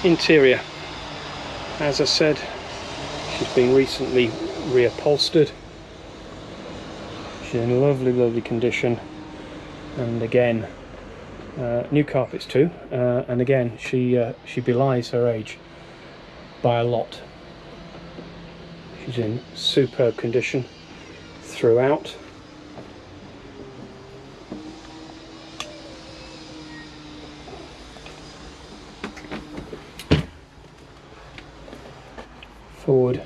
Interior, as I said, she's been recently reupholstered. She's in lovely condition, and again new carpets too, and again she belies her age by a lot. She's in superb condition throughout. Forward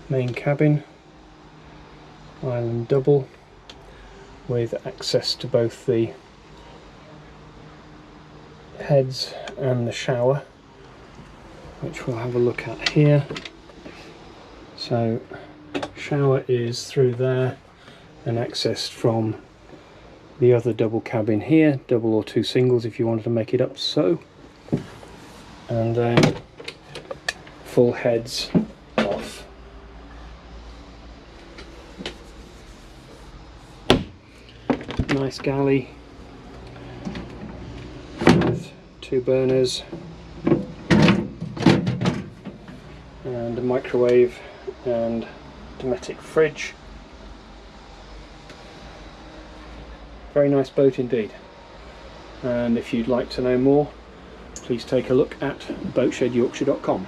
main cabin, island double, with access to both the heads and the shower, which we'll have a look at here. So shower is through there and accessed from the other double cabin here, double or two singles if you wanted to make it up so, and then full heads off. Nice galley with 2 burners and a microwave and domestic fridge. Very nice boat indeed, and if you'd like to know more, please take a look at boatshedyorkshire.com.